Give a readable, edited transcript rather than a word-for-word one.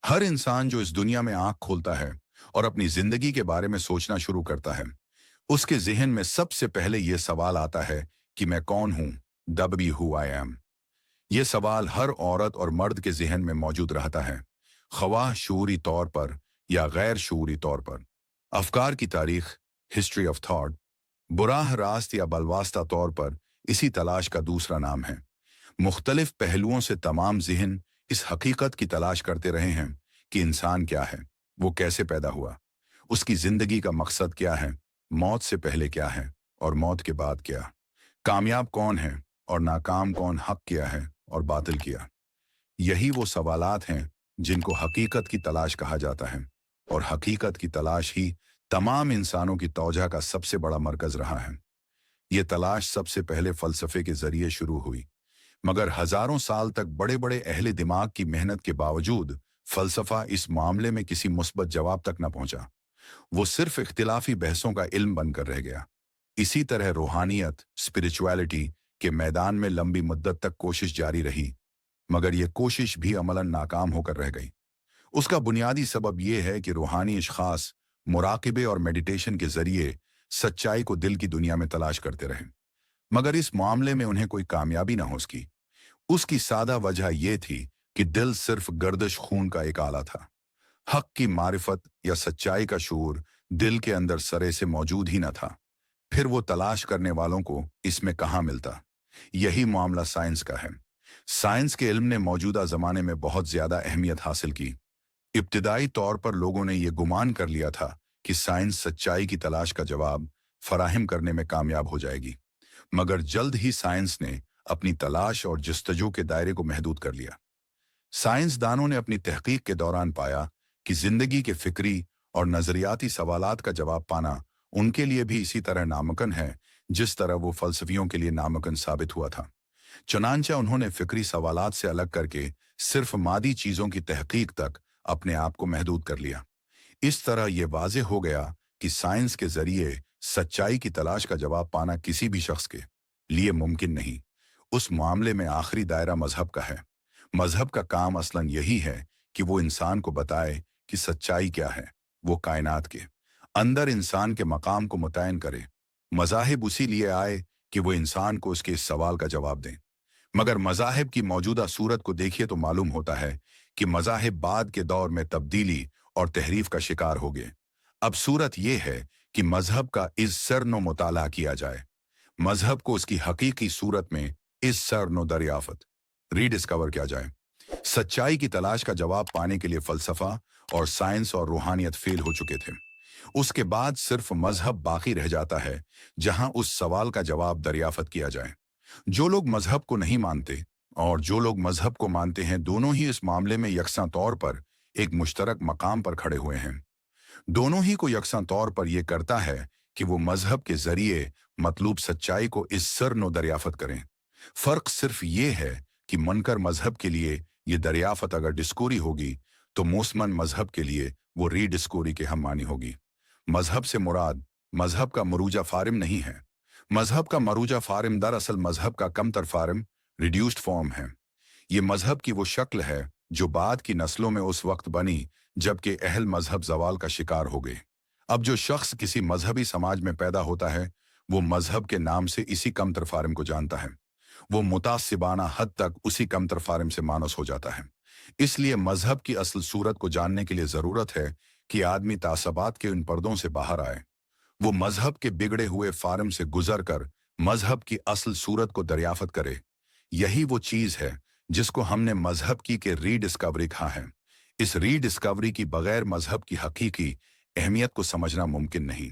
हर इंसान जो इस दुनिया में आंख खोलता है और अपनी जिंदगी के बारे में सोचना शुरू करता है, उसके ज़हन में सबसे पहले यह सवाल आता है कि मैं कौन हूं? W who I am. यह सवाल हर औरत और मर्द के ज़हन में मौजूद रहता है, ख्वाह शऊरी तौर पर या गैर शऊरी तौर पर। अफकार की तारीख, हिस्ट्री ऑफ थॉट, बुराह रास्त या बलवास्ता तौर पर इसी तलाश का दूसरा नाम है। मुख्तलिफ पहलुओं से तमाम ज़हन इस हकीकत की तलाश करते रहे हैं कि इंसान क्या है, वो कैसे पैदा हुआ, उसकी ज़िंदगी का मकसद क्या है, मौत से पहले क्या है और मौत के बाद क्या, कामयाब कौन है और नाकाम कौन, हक क्या है और बातिल किया। यही वो सवालात हैं जिनको हकीकत की तलाश कहा जाता है, और हकीकत की तलाश ही तमाम इंसानों की तौजह का सबसे बड़ा मरकज रहा है। ये तलाश सबसे पहले फ़लसफ़े के ज़रिए शुरू हुई, मगर हज़ारों साल तक बड़े बड़े अहले दिमाग की मेहनत के बावजूद फ़लसफ़ा इस मामले में किसी मुस्बत जवाब तक न पहुंचा। वो सिर्फ इख्तिलाफी बहसों का इल्म बनकर रह गया। इसी तरह रूहानियत, स्पिरिचुअलिटी के मैदान में लंबी मुद्दत तक कोशिश जारी रही, मगर ये कोशिश भी अमलन नाकाम होकर रह गई। उसका बुनियादी सबब यह है कि रूहानी इश्खास मुराकिबे और मेडिटेशन के जरिए सच्चाई को दिल की दुनिया में तलाश करते रहे, मगर इस मामले में उन्हें कोई कामयाबी न हो सकी। उसकी सादा वजह यह थी कि दिल सिर्फ गर्दिश खून का एक आला था। हक की मारिफत या सच्चाई का शूर दिल के अंदर सरे से मौजूद ही न था। फिर वो तलाश करने वालों को इसमें कहाँ मिलता। यही मामला साइंस का है। साइंस के इल्म ने मौजूदा जमाने में बहुत ज्यादा अहमियत हासिल की। इब्तिदाई तौर पर लोगों ने यह गुमान कर लिया था कि साइंस सच्चाई की तलाश का जवाब फराहम करने में कामयाब हो जाएगी, मगर जल्द ही साइंस ने अपनी तलाश और जस्तजू के दायरे को महदूद कर लिया। साइंसदानों ने अपनी तहकीक के दौरान पाया कि जिंदगी के फिक्री और नजरियाती सवालात का जवाब पाना उनके लिए भी इसी तरह नामुमकिन है जिस तरह वो फलसफियों के लिए नामुमकिन साबित हुआ था। चुनांचे उन्होंने फिक्री सवालात से अलग करके सिर्फ मादी चीजों की तहकीक तक अपने आप को महदूद कर लिया। इस तरह यह वाज़ेह हो गया कि साइंस के जरिए सच्चाई की तलाश का जवाब पाना किसी भी शख्स के लिए मुमकिन नहीं। उस मामले में आखिरी दायरा मजहब का है। मजहब का काम असलन यही है कि वो इंसान को बताए कि सच्चाई क्या है, वो कायनात के अंदर इंसान के मकाम को मुतय्यन करे। मज़ाहिब उसी लिए आए कि वो इंसान को उसके इस सवाल का जवाब दें, मगर मज़ाहिब की मौजूदा सूरत को देखिए तो मालूम होता है कि मज़ाहिब बाद के दौर में तब्दीली और तहरीफ का शिकार हो गए। अब सूरत यह है कि मजहब का इस सरनो मुताला किया जाए, मजहब को उसकी हकीकी सूरत में इस सरनो दरियाफत रीडिस्कवर किया जाए। सच्चाई की तलाश का जवाब पाने के लिए फलसफा और साइंस और रूहानियत फेल हो चुके थे। उसके बाद सिर्फ मजहब बाकी रह जाता है जहां उस सवाल का जवाब दरियाफत किया जाए। जो लोग मजहब को नहीं मानते और जो लोग मजहब को मानते हैं, दोनों ही इस मामले में यकसां तौर पर एक मुश्तरक मकाम पर खड़े हुए हैं। दोनों ही को यकसां तौर पर यह करता है कि वो मजहब के जरिए मतलूब सच्चाई को इस सरनो दरियाफत करें। फर्क सिर्फ ये है कि मनकर मजहब के लिए ये दरियाफत अगर डिस्कोरी होगी तो मोसमन मजहब के लिए वो रीडिस्कोरी के हम मानी होगी। मजहब से मुराद मजहब का मरूजा फारिम नहीं है। मजहब का मरूजा फारिम दरअसल मजहब का कमतर फारिम, रिड्यूस्ड फॉर्म है। ये मजहब की वो शक्ल है जो बाद की नस्लों में उस वक्त बनी जबकि अहल मजहब जवाल का शिकार हो गए। अब जो शख्स किसी मजहबी समाज में पैदा होता है वो मजहब के नाम से इसी कमतर फारिम को जानता है। वो मुतासिबाना हद तक उसी कमतर फारिम से मानस हो जाता है। इसलिए मजहब की असल सूरत को जानने के लिए जरूरत है कि आदमी तासबात के उन पर्दों से बाहर आए। वो मजहब के बिगड़े हुए फार्म से गुजर कर मजहब की असल सूरत को दरियाफत करे। यही वो चीज है जिसको हमने मजहब की के रीडिस्कवरी कहा है। इस रीडिस्कवरी की बगैर मजहब की हकीकी अहमियत को समझना मुमकिन नहीं।